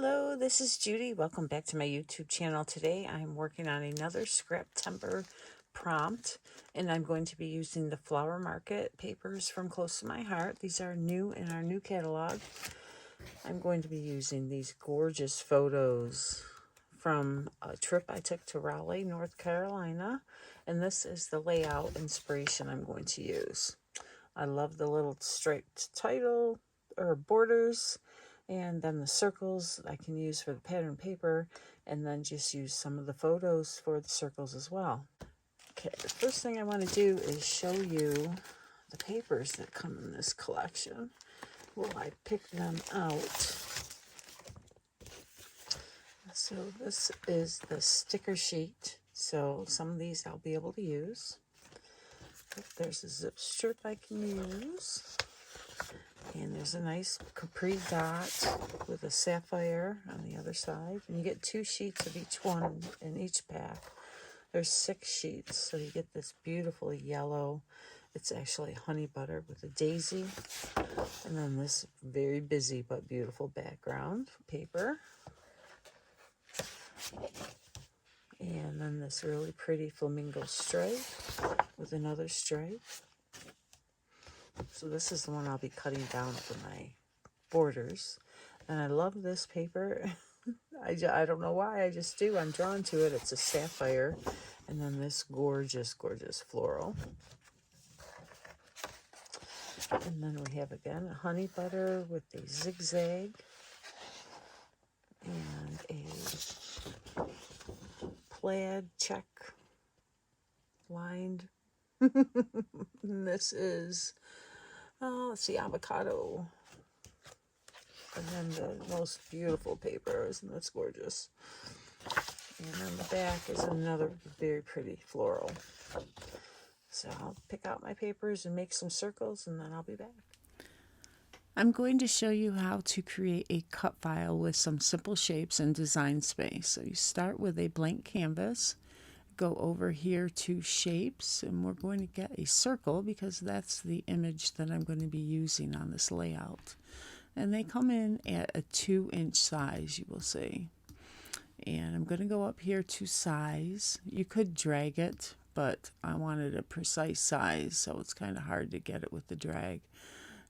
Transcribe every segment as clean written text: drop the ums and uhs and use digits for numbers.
Hello, this is Judy. Welcome back to my YouTube channel. Today I'm working on another Scraptember prompt, and I'm going to be using the Flower Market papers from Close to My Heart. These are new in our new catalog. I'm going to be using these gorgeous photos from a trip I took to Raleigh, North Carolina, and this is the layout inspiration I'm going to use. I love the little striped title or borders, and then the circles I can use for the pattern paper, and then just use some of the photos for the circles as well. Okay, the first thing I want to do is show you the papers that come in this collection. Well, I pick them out. So this is the sticker sheet. So some of these I'll be able to use. There's a zip strip I can use. And there's a nice capri dot with a sapphire on the other side. And you get 2 sheets of each one in each pack. There's 6 sheets, so you get this beautiful yellow. It's actually honey butter with a daisy. And then this very busy but beautiful background paper. And then this really pretty flamingo stripe with another stripe. So this is the one I'll be cutting down for my borders. And I love this paper. I don't know why, I just do. I'm drawn to it. It's a sapphire. And then this gorgeous, gorgeous floral. And then we have, again, a honey butter with a zigzag. And a plaid check lined. And this is, let's see, avocado. And then the most beautiful paper, isn't this gorgeous? And on the back is another very pretty floral. So I'll pick out my papers and make some circles, and then I'll be back. I'm going to show you how to create a cut file with some simple shapes and design space. So you start with a blank canvas, go over here to shapes, and we're going to get a circle because that's the image that I'm going to be using on this layout. And they come in at a 2-inch size, you will see. And I'm going to go up here to size. You could drag it, but I wanted a precise size, so it's kind of hard to get it with the drag.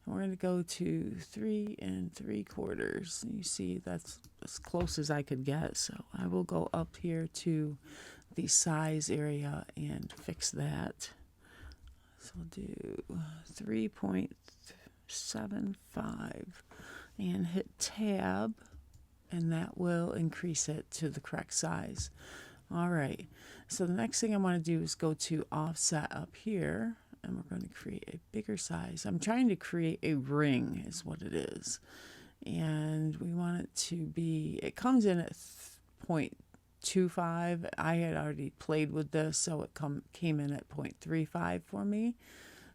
And we're going to go to 3 3/4. And you see that's as close as I could get, so I will go up here to the size area and fix that. So we'll do 3.75 and hit tab, and that will increase it to the correct size. All right, so the next thing I want to do is go to offset up here, and we're going to create a bigger size. I'm trying to create a ring is what it is, and we want it to be, it comes in at 0.25. I had already played with this, so it came in at 0.35 for me.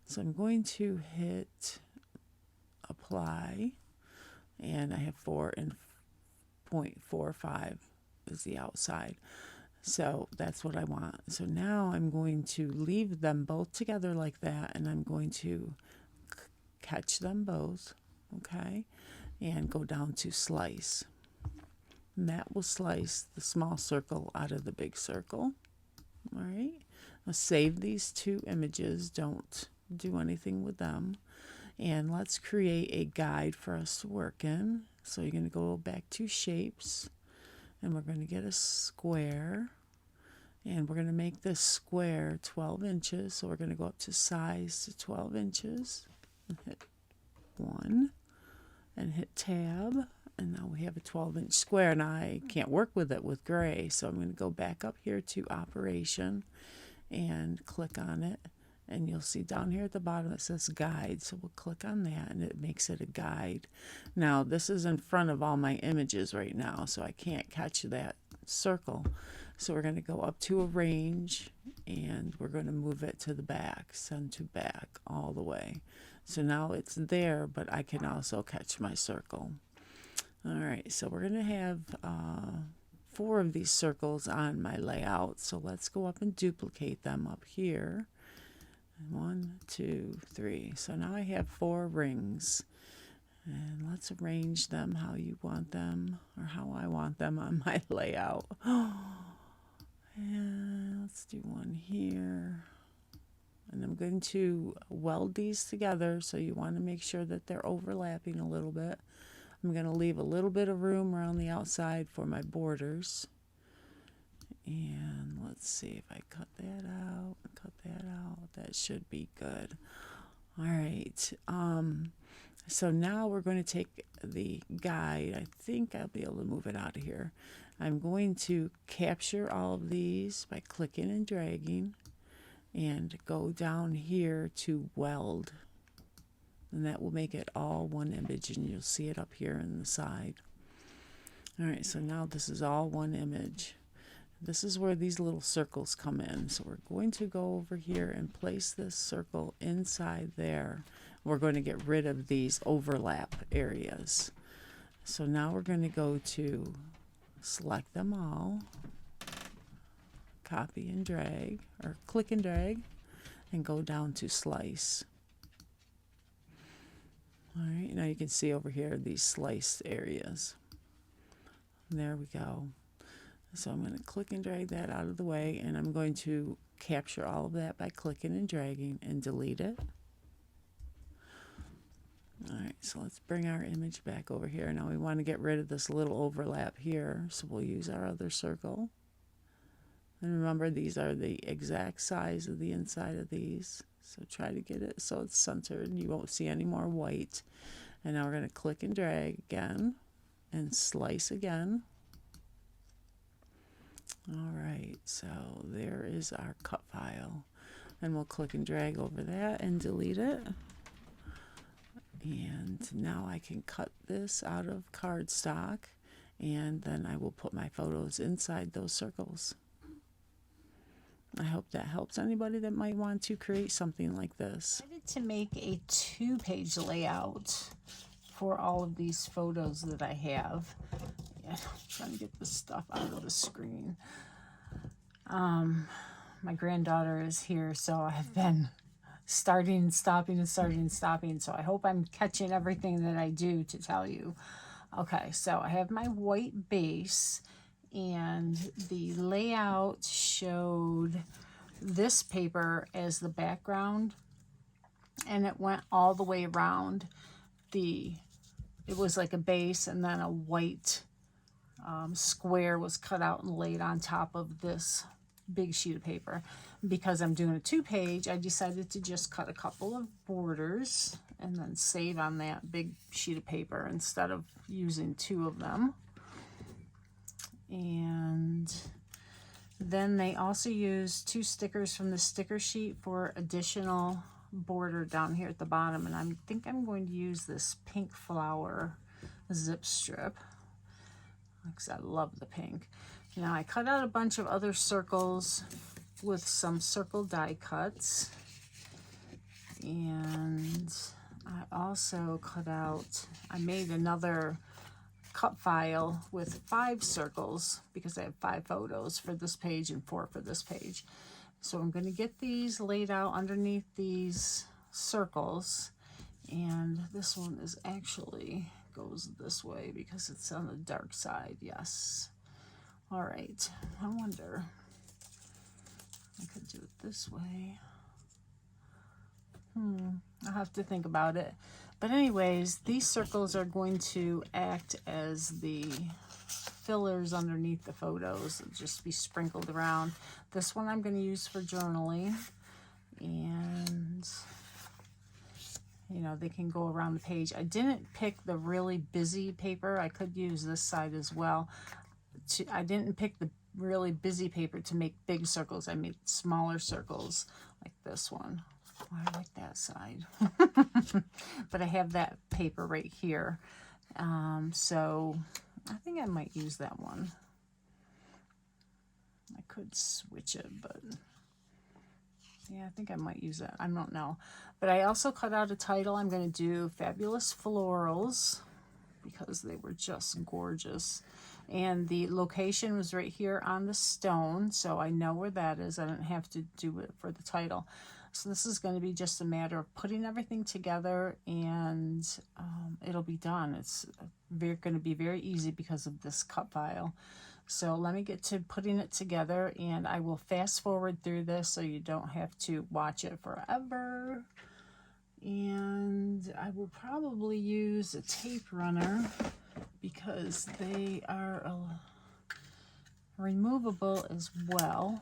So I'm going to hit apply, and I have 4 and 0.45 is the outside. So that's what I want. So now I'm going to leave them both together like that, and I'm going to catch them both, okay, and go down to slice. And that will slice the small circle out of the big circle. All right, I'll save these 2 images. Don't do anything with them. And let's create a guide for us to work in. So you're going to go back to shapes, and we're going to get a square, and we're going to make this square 12 inches. So we're going to go up to size to 12 inches and hit 1 and hit tab. And now we have a 12-inch square, and I can't work with it with gray, so I'm going to go back up here to operation and click on it, and you'll see down here at the bottom it says guide, so we'll click on that, and it makes it a guide. Now this is in front of all my images right now, so I can't catch that circle, so we're going to go up to arrange, and we're going to move it to the back, send to back all the way. So now it's there, but I can also catch my circle. All right, so we're going to have 4 of these circles on my layout. So let's go up and duplicate them up here. 1, 2, 3. So now I have 4 rings. And let's arrange them how you want them, or how I want them on my layout. And let's do one here. And I'm going to weld these together, so you want to make sure that they're overlapping a little bit. I'm going to leave a little bit of room around the outside for my borders. And let's see if I cut that out. That should be good. All right. So now we're going to take the guide. I think I'll be able to move it out of here. I'm going to capture all of these by clicking and dragging and go down here to weld. And that will make it all one image, and you'll see it up here in the side. All right, so now this is all one image. This is where these little circles come in. So we're going to go over here and place this circle inside there. We're going to get rid of these overlap areas. So now we're going to go to select them all, copy and drag, or click and drag, and go down to slice. All right, now you can see over here these sliced areas. And there we go. So I'm going to click and drag that out of the way, and I'm going to capture all of that by clicking and dragging and delete it. All right, so let's bring our image back over here. Now we want to get rid of this little overlap here, so we'll use our other circle. And remember, these are the exact size of the inside of these. So try to get it so it's centered. You won't see any more white. And now we're going to click and drag again and slice again. All right, so there is our cut file. And we'll click and drag over that and delete it. And now I can cut this out of cardstock, and then I will put my photos inside those circles. I hope that helps anybody that might want to create something like this. I decided to make a 2-page layout for all of these photos that I have. Yeah, I'm trying to get this stuff out of the screen. My granddaughter is here, so I've been starting and stopping. So I hope I'm catching everything that I do to tell you. Okay, so I have my white base, and the layout showed this paper as the background, and it went all the way around. It was like a base, and then a white square was cut out and laid on top of this big sheet of paper. Because I'm doing a 2-page, I decided to just cut a couple of borders and then save on that big sheet of paper instead of using 2 of them. And then they also used 2 stickers from the sticker sheet for additional border down here at the bottom. And I think I'm going to use this pink flower zip strip, because I love the pink. Now I cut out a bunch of other circles with some circle die cuts, and I also I made another cut file with 5 circles because I have 5 photos for this page and 4 for this page. So I'm going to get these laid out underneath these circles, and this one is actually goes this way because it's on the dark side. Yes. All right, I wonder, I could do it this way. I'll have to think about it. But anyways, these circles are going to act as the fillers underneath the photos. It'll just be sprinkled around. This one I'm going to use for journaling. And, you know, they can go around the page. I didn't pick the really busy paper. I could use this side as well. I didn't pick the really busy paper to make big circles. I made smaller circles like this one. Oh, I like that side. But I have that paper right here. So I think I might use that one. I could switch it, but yeah, I think I might use that. I don't know. But I also cut out a title. I'm going to do Fabulous Florals because they were just gorgeous. And the location was right here on the stone, so I know where that is. I didn't have to do it for the title. So this is going to be just a matter of putting everything together, and it'll be done. It's going to be very easy because of this cut file. So let me get to putting it together, and I will fast forward through this so you don't have to watch it forever. And I will probably use a tape runner because they are removable as well.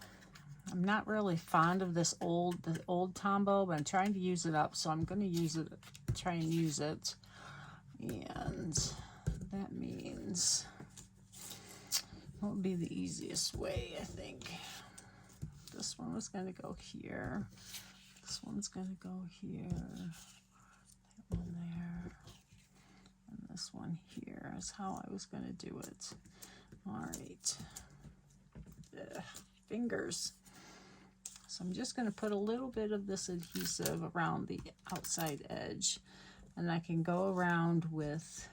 I'm not really fond of the old Tombow, but I'm trying to use it up, so I'm going to use it, try and use it. And that means what would be the easiest way, I think. This one was going to go here. This one's going to go here. That one there. And this one here is how I was going to do it. All right. Ugh, fingers. So I'm just going to put a little bit of this adhesive around the outside edge, and I can go around with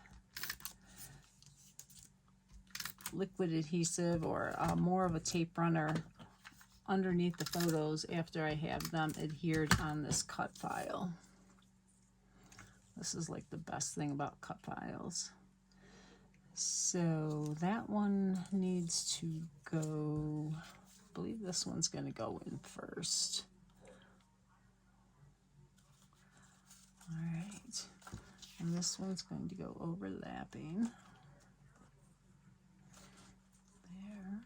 liquid adhesive or more of a tape runner underneath the photos after I have them adhered on this cut file. This is like the best thing about cut files. So that one needs to go, I believe this one's going to go in first. All right, and this one's going to go overlapping there.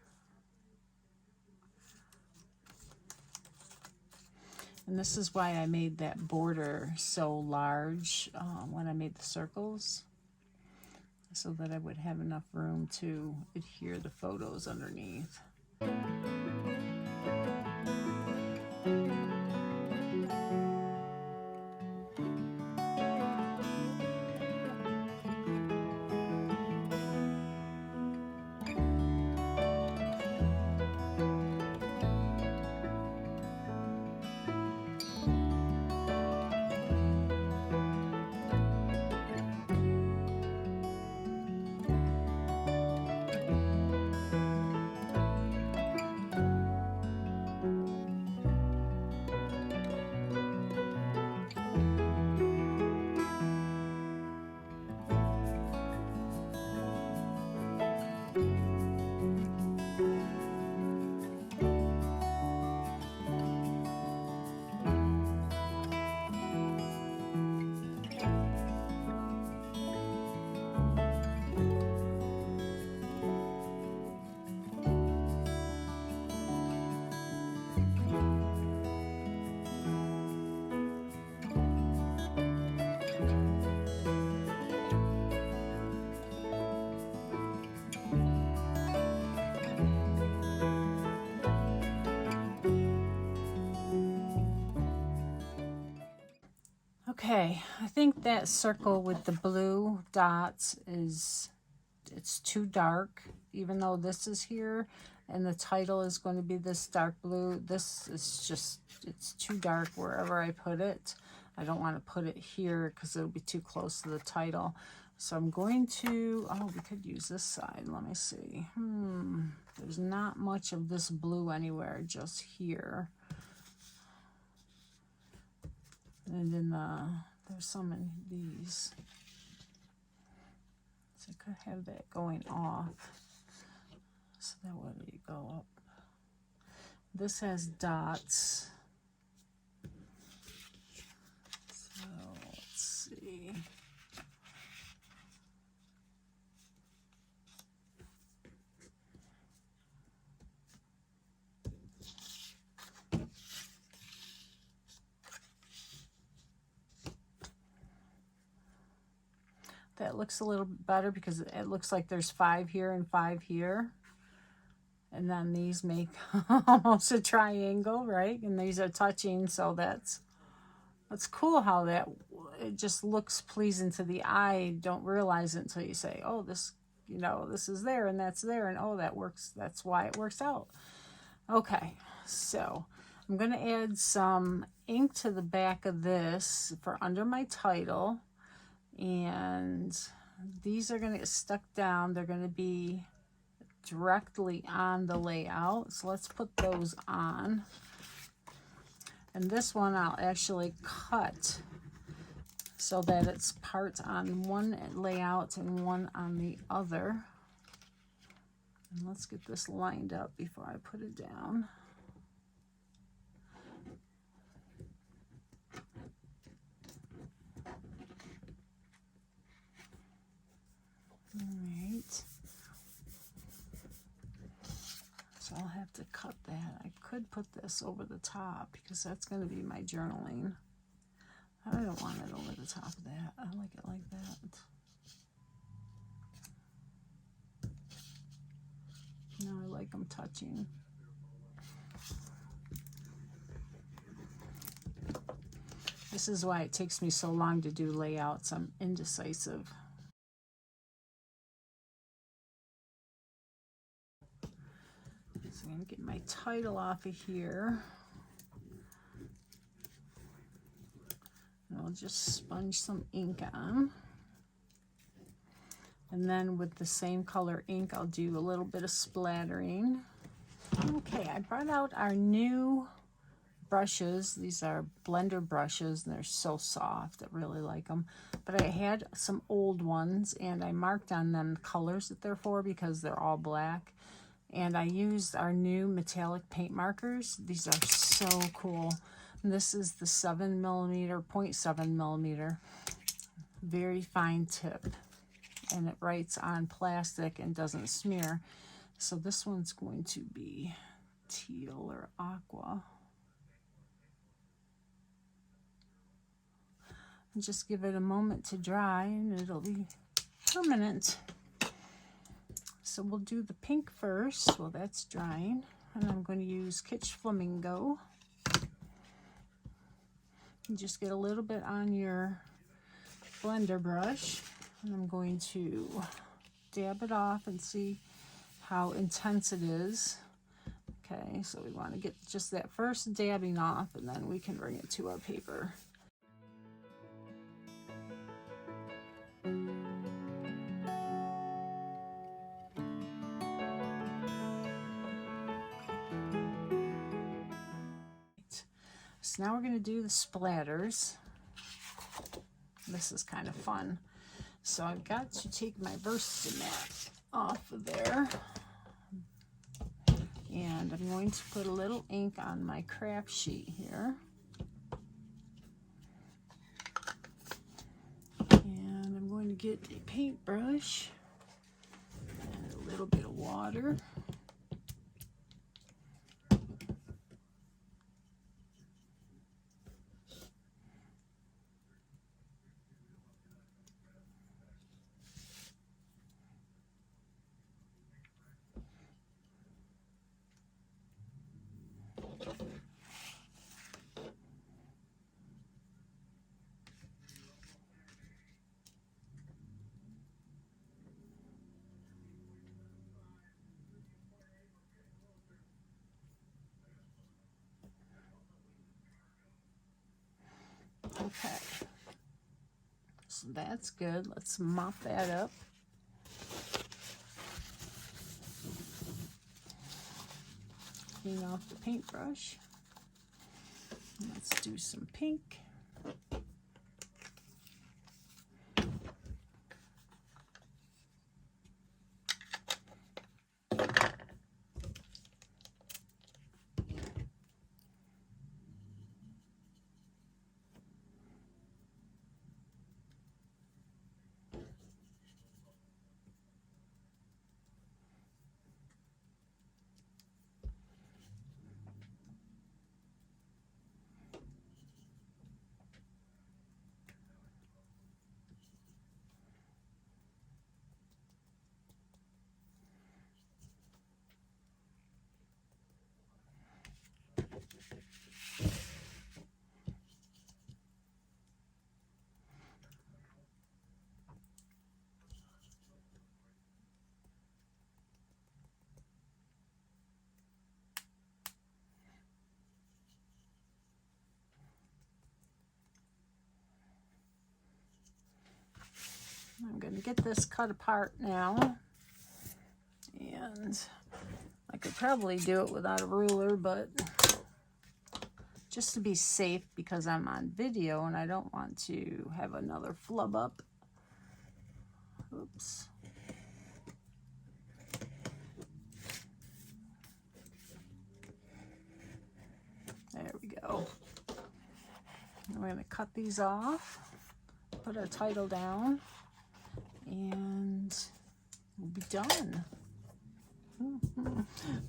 And this is why I made that border so large when I made the circles, so that I would have enough room to adhere the photos underneath. Okay, I think that circle with the blue dots it's too dark, even though this is here and the title is going to be this dark blue. This is just, it's too dark wherever I put it. I don't want to put it here because it'll be too close to the title. So I'm going to, oh, we could use this side. Let me see. There's not much of this blue anywhere, just here. And then there's some in these. So I could have that going off. So that way you go up. This has dots. So let's see. That looks a little bit better because it looks like there's 5 here and 5 here. And then these make almost a triangle, right? And these are touching, so that's cool how that, it just looks pleasing to the eye. You don't realize it until you say, oh, this, you know, this is there and that's there, and oh, that works, that's why it works out. Okay, so I'm going to add some ink to the back of this for under my title. And these are going to get stuck down. They're going to be directly on the layout. So let's put those on. And this one I'll actually cut so that it's parts on one layout and one on the other. And let's get this lined up before I put it down. All right. So I'll have to cut that. I could put this over the top because that's going to be my journaling. I don't want it over the top of that. I like it like that. No, I like them touching. This is why it takes me so long to do layouts. I'm indecisive. So I'm going to get my title off of here. And I'll just sponge some ink on. And then with the same color ink, I'll do a little bit of splattering. Okay, I brought out our new brushes. These are blender brushes, and they're so soft. I really like them. But I had some old ones, and I marked on them the colors that they're for because they're all black. And I used our new metallic paint markers. These are so cool. And this is the 7mm, 0.7mm. Very fine tip. And it writes on plastic and doesn't smear. So this one's going to be teal or aqua. And just give it a moment to dry and it'll be permanent. So we'll do the pink first. Well, that's drying. And I'm going to use Kitsch Flamingo. And just get a little bit on your blender brush. And I'm going to dab it off and see how intense it is. Okay, so we want to get just that first dabbing off, and then we can bring it to our paper. So now we're going to do the splatters. This is kind of fun. So I've got to take my Versamat off of there. And I'm going to put a little ink on my craft sheet here. And I'm going to get a paintbrush and a little bit of water. Okay, so that's good. Let's mop that up. Clean off the paintbrush. Let's do some pink. I'm going to get this cut apart now, and I could probably do it without a ruler, but just to be safe because I'm on video and I don't want to have another flub up. Oops. There we go. And we're going to cut these off, put our title down, and we'll be done.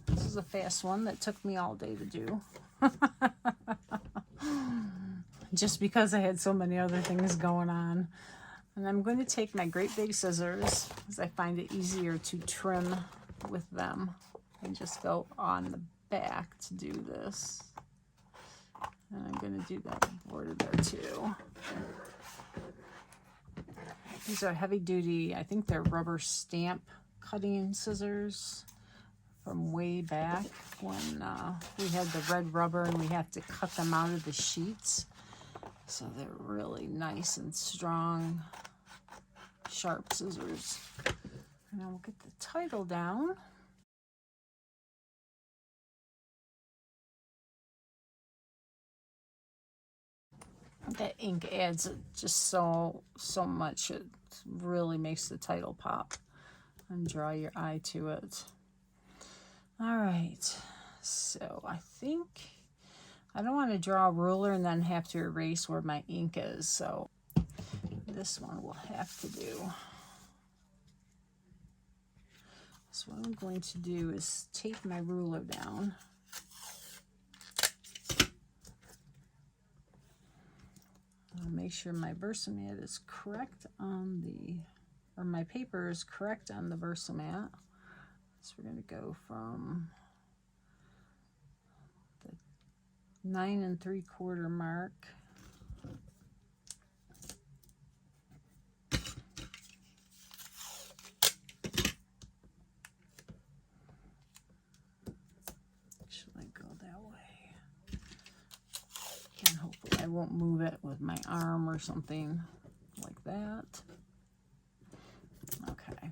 This is a fast one that took me all day to do. Just because I had so many other things going on. And I'm going to take my great big scissors because I find it easier to trim with them and just go on the back to do this. And I'm going to do that border there too. These are heavy duty, I think they're rubber stamp cutting scissors from way back when we had the red rubber and we had to cut them out of the sheets. So they're really nice and strong, sharp scissors. And I'll get the title down. That ink adds just so much. It really makes the title pop and draw your eye to it. All right, so I think I don't want to draw a ruler and then have to erase where my ink is, so this one we'll have to do. So what I'm going to do is take my ruler down. I'll make sure my Versamat is correct on the, or my paper is correct on the Versamat. So we're going to go from the 9 3/4 mark should I go that way? And hopefully I won't move it with my arm or something like that. Okay.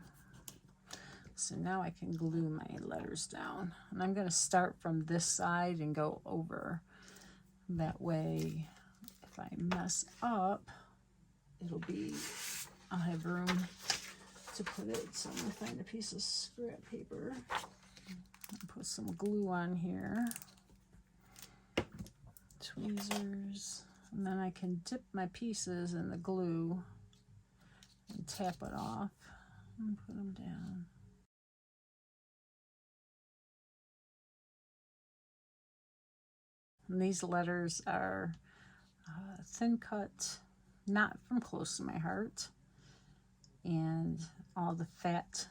So now I can glue my letters down. And I'm going to start from this side and go over. That way, if I mess up, it'll be, I'll have room to put it. So I'm going to find a piece of scrap paper and put some glue on here. Tweezers. And then I can dip my pieces in the glue and tap it off and put them down. And these letters are thin cut, not from close to my heart. And all the fat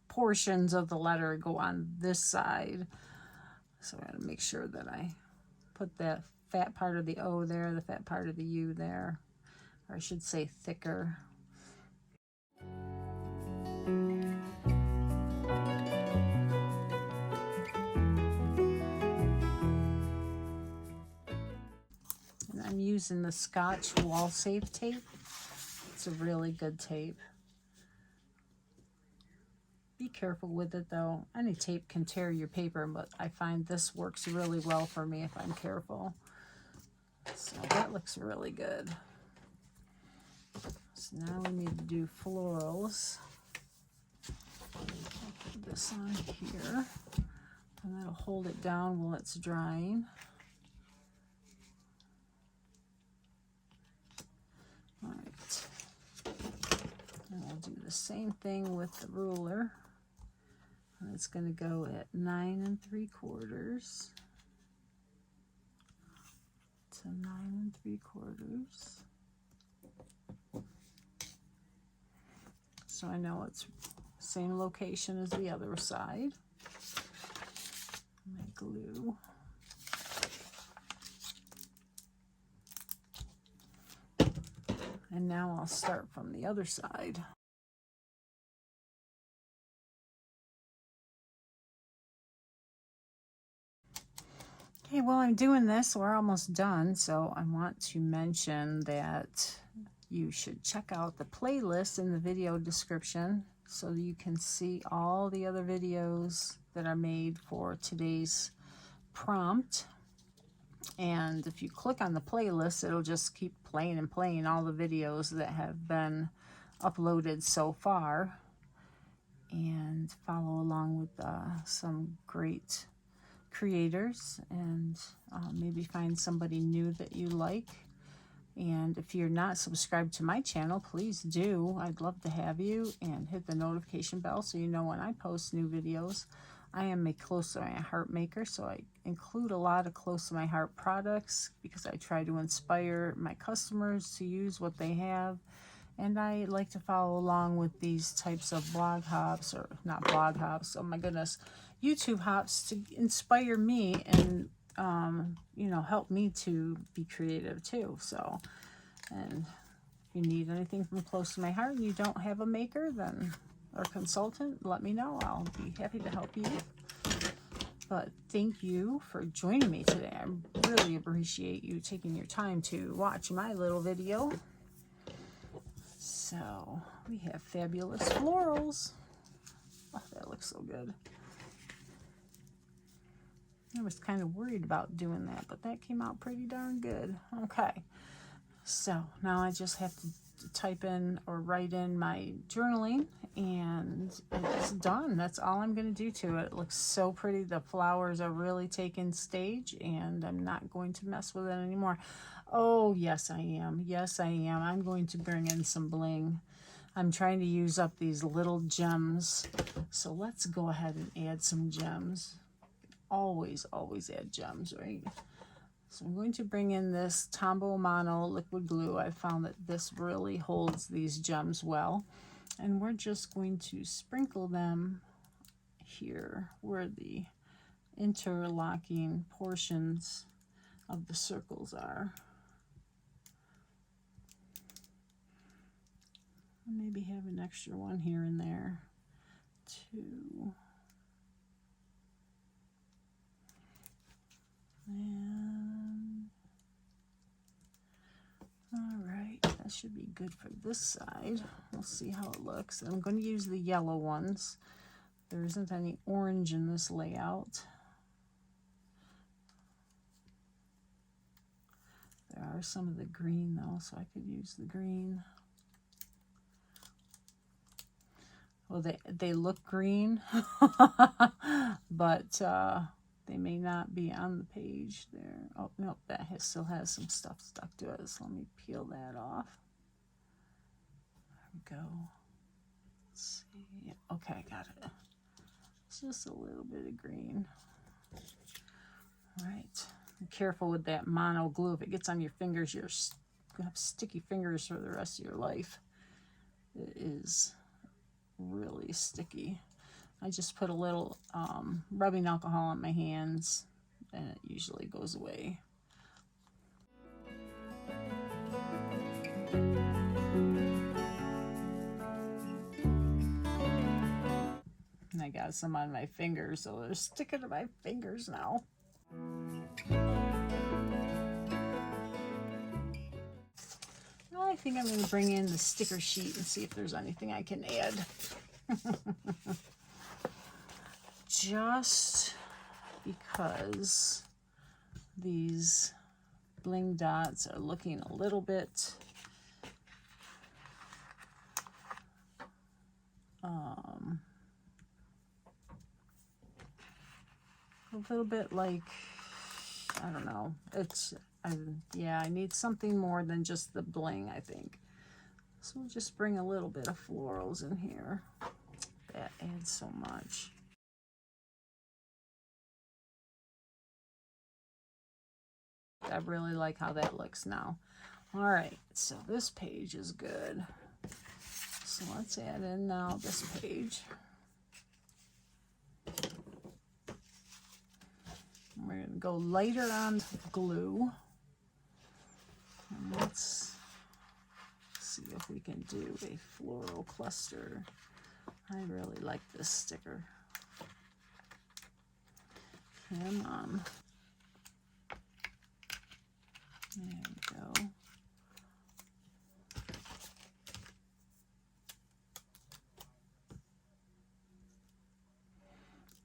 portions of the letter go on this side. So I gotta make sure that I put that fat part of the O there, the fat part of the U there. Or I should say thicker. I'm using the Scotch Wall Safe tape. It's a really good tape. Be careful with it though. Any tape can tear your paper, but I find this works really well for me if I'm careful. So that looks really good. So now we need to do florals. I'll put this on here, and that'll hold it down while it's drying. All right, and we'll do the same thing with the ruler. And it's going to go at 9 3/4 to 9 3/4. So I know it's same location as the other side. My glue. And now I'll start from the other side. Okay, while I'm doing this, we're almost done, so I want to mention that you should check out the playlist in the video description so you can see all the other videos that are made for today's prompt. And if you click on the playlist, it'll just keep playing and playing all the videos that have been uploaded so far. And follow along with some great creators, and maybe find somebody new that you like. And if you're not subscribed to my channel, please do. I'd love to have you, and hit the notification bell so you know when I post new videos. I am a close to my heart maker, so I include a lot of close to my heart products because I try to inspire my customers to use what they have. And I like to follow along with these types of blog hops, or not blog hops, oh my goodness, YouTube hops, to inspire me and, you know, help me to be creative too. So, and if you need anything from close to my heart and you don't have a maker, then, or consultant, let me know. I'll be happy to help you. But thank you for joining me today. I really appreciate you taking your time to watch my little video. So we have fabulous florals. Oh, that looks so good. I was kind of worried about doing that, but that came out pretty darn good. Okay, so now I just have to type in or write in my journaling, and it's done. That's all I'm going to do to it. It looks so pretty. The flowers are really taking stage, and I'm not going to mess with it anymore. Oh, yes, I am. Yes, I am. I'm going to bring in some bling. I'm trying to use up these little gems. So let's go ahead and add some gems. Always, always add gems, right? So I'm going to bring in this Tombow Mono liquid glue. I found that this really holds these gems well. And we're just going to sprinkle them here where the interlocking portions of the circles are. Maybe have an extra one here and there too. And all right, that should be good for this side. We'll see how it looks. I'm going to use the yellow ones. There isn't any orange in this layout. There are some of the green though, so I could use the green. Well, they look green, but they may not be on the page there. Oh, no, that still has some stuff stuck to it, so let me peel that off. There we go. Let's see. Okay, got it. It's just a little bit of green. All right. Be careful with that mono glue. If it gets on your fingers, you're going to have sticky fingers for the rest of your life. It is really sticky. I just put a little rubbing alcohol on my hands, and it usually goes away. And I got some on my fingers, so they're sticking to my fingers now. I think I'm going to bring in the sticker sheet and see if there's anything I can add. Just because these bling dots are looking a little bit like, I don't know, yeah, I need something more than just the bling, I think. So we'll just bring a little bit of florals in here. That adds so much. I really like how that looks now. All right, so this page is good. So let's add in now this page. We're going to go lighter on glue. And let's see if we can do a floral cluster. I really like this sticker. Come on. There we go.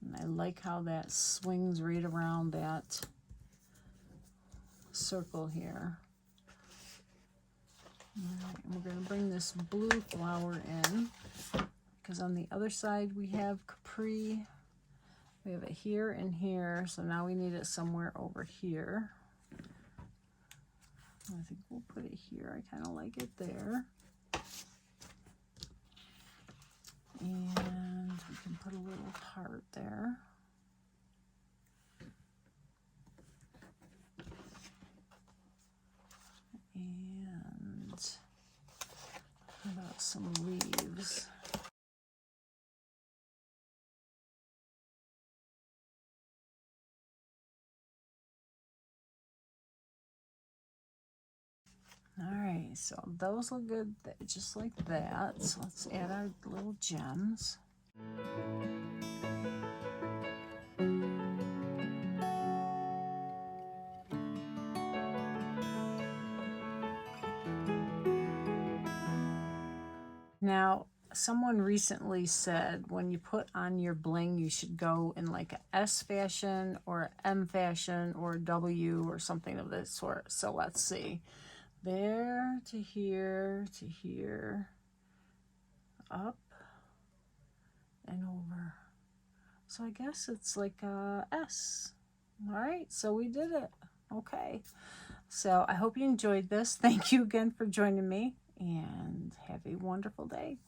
And I like how that swings right around that circle here. All right, and we're going to bring this blue flower in, because on the other side we have Capri. We have it here and here, so now we need it somewhere over here. I think we'll put it here. I kind of like it there. And we can put a little heart there. And how about some leaves? All right, so those look good just like that. So let's add our little gems. Now, someone recently said when you put on your bling, you should go in like a S fashion or M fashion or W or something of this sort. So let's see. There to here, up and over. So I guess it's like a S. All right, so we did it. Okay. So I hope you enjoyed this. Thank you again for joining me, and have a wonderful day.